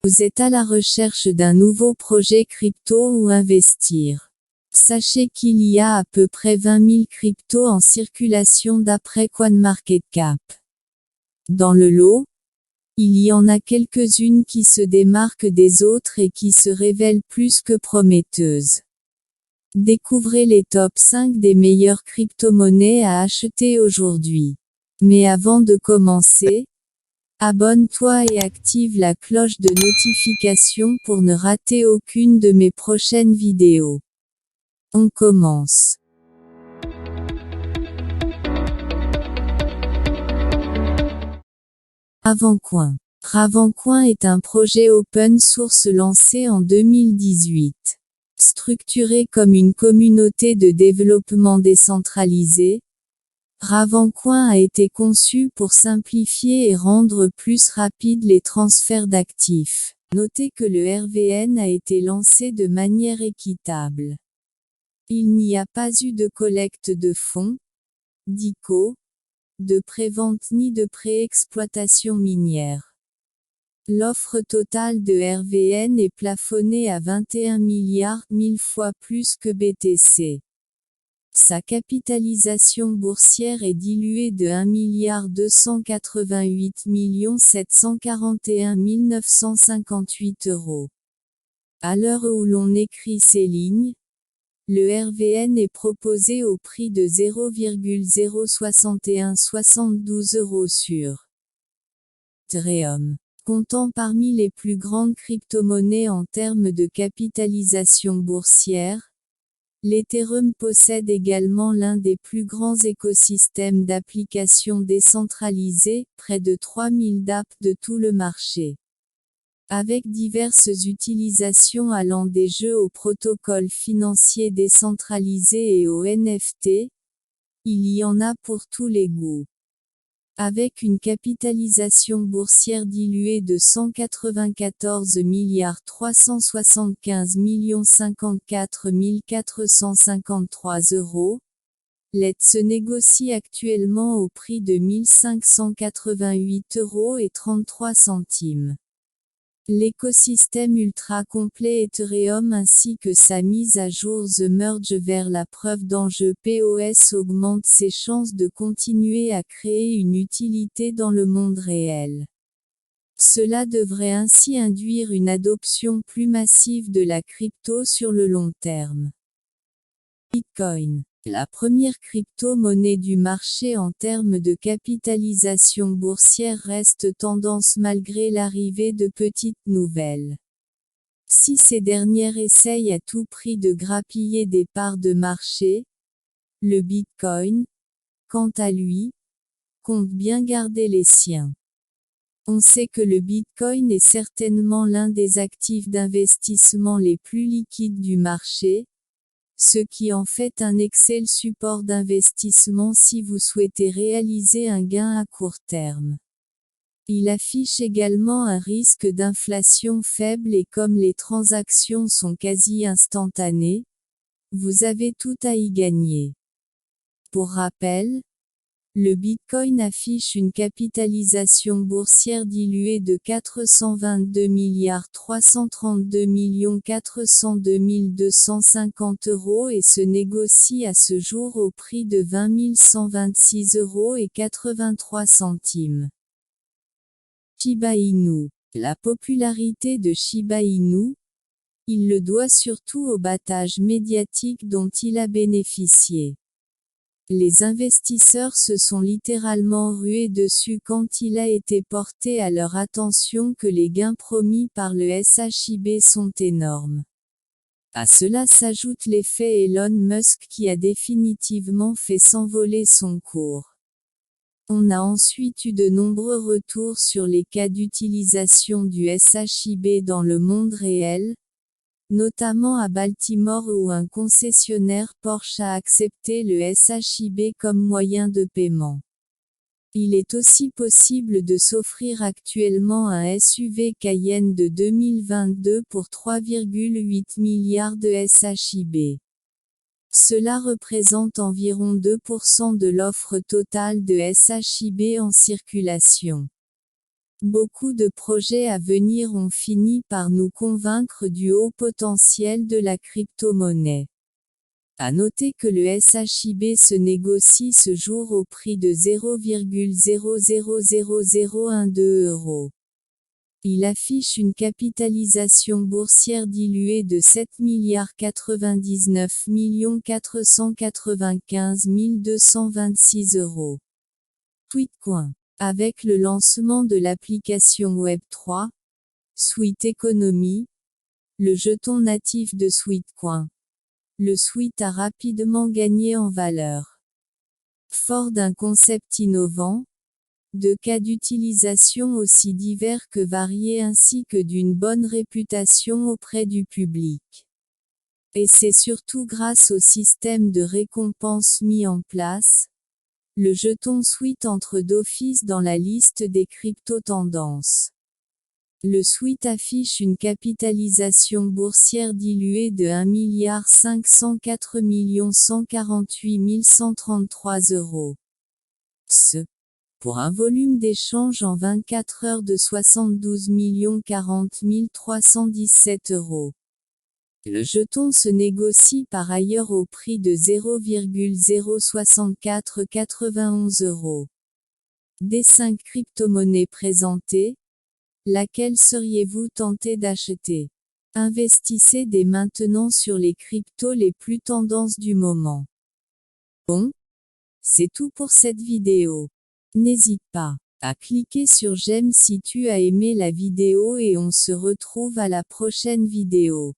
Vous êtes à la recherche d'un nouveau projet crypto ou investir. Sachez qu'il y a à peu près 20 000 cryptos en circulation d'après CoinMarketCap. Dans le lot, il y en a quelques-unes qui se démarquent des autres et qui se révèlent plus que prometteuses. Découvrez les top 5 des meilleures crypto-monnaies à acheter aujourd'hui. Mais avant de commencer, abonne-toi et active la cloche de notification pour ne rater aucune de mes prochaines vidéos. On commence. Ravencoin. Ravencoin est un projet open source lancé en 2018. Structuré comme une communauté de développement décentralisée, Ravencoin a été conçu pour simplifier et rendre plus rapides les transferts d'actifs. Notez que le RVN a été lancé de manière équitable. Il n'y a pas eu de collecte de fonds, d'ICO, de prévente ni de pré-exploitation minière. L'offre totale de RVN est plafonnée à 21 milliards 1000 fois plus que BTC. Sa capitalisation boursière est diluée de 1 288 741 958 €. À l'heure où l'on écrit ces lignes, le RVN est proposé au prix de 0,06172 € sur Ethereum. Comptant parmi les plus grandes crypto-monnaies en termes de capitalisation boursière, l'Ethereum possède également l'un des plus grands écosystèmes d'applications décentralisées, près de 3000 dApps de tout le marché. Avec diverses utilisations allant des jeux aux protocoles financiers décentralisés et aux NFT, il y en a pour tous les goûts. Avec une capitalisation boursière diluée de 194 375 054 453 €, l'ETH se négocie actuellement au prix de 1588 € . L'écosystème ultra complet Ethereum ainsi que sa mise à jour The Merge vers la preuve d'enjeu POS augmente ses chances de continuer à créer une utilité dans le monde réel. Cela devrait ainsi induire une adoption plus massive de la crypto sur le long terme. Bitcoin. La première crypto-monnaie du marché en termes de capitalisation boursière reste tendance malgré l'arrivée de petites nouvelles. Si ces dernières essayent à tout prix de grappiller des parts de marché, le Bitcoin, quant à lui, compte bien garder les siens. On sait que le Bitcoin est certainement l'un des actifs d'investissement les plus liquides du marché, ce qui en fait un excellent support d'investissement si vous souhaitez réaliser un gain à court terme. Il affiche également un risque d'inflation faible et comme les transactions sont quasi instantanées, vous avez tout à y gagner. Pour rappel, le Bitcoin affiche une capitalisation boursière diluée de 422 332 402 250 € et se négocie à ce jour au prix de 20 126 € et 83 centimes. Shiba Inu. La popularité de Shiba Inu, il le doit surtout au battage médiatique dont il a bénéficié. Les investisseurs se sont littéralement rués dessus quand il a été porté à leur attention que les gains promis par le SHIB sont énormes. À cela s'ajoute l'effet Elon Musk qui a définitivement fait s'envoler son cours. On a ensuite eu de nombreux retours sur les cas d'utilisation du SHIB dans le monde réel, notamment à Baltimore où un concessionnaire Porsche a accepté le SHIB comme moyen de paiement. Il est aussi possible de s'offrir actuellement un SUV Cayenne de 2022 pour 3,8 milliards de SHIB. Cela représente environ 2% de l'offre totale de SHIB en circulation. Beaucoup de projets à venir ont fini par nous convaincre du haut potentiel de la crypto-monnaie. À noter que le SHIB se négocie ce jour au prix de 0,000012 €. Il affiche une capitalisation boursière diluée de 7,99 495 226 €. Sweetcoin. Avec le lancement de l'application Web3, Sweet Economy, le jeton natif de Sweetcoin, le Sweet a rapidement gagné en valeur. Fort d'un concept innovant, de cas d'utilisation aussi divers que variés ainsi que d'une bonne réputation auprès du public. Et c'est surtout grâce au système de récompense mis en place, le jeton Sweet entre d'office dans la liste des crypto-tendances. Le Sweet affiche une capitalisation boursière diluée de 1,504 148 133 €. Pour un volume d'échange en 24 heures de 72 040 317 €. Le jeton se négocie par ailleurs au prix de 0,06491 €. Des 5 crypto-monnaies présentées, laquelle seriez-vous tenté d'acheter? Investissez dès maintenant sur les cryptos les plus tendances du moment. Bon, c'est tout pour cette vidéo. N'hésite pas à cliquer sur j'aime si tu as aimé la vidéo et on se retrouve à la prochaine vidéo.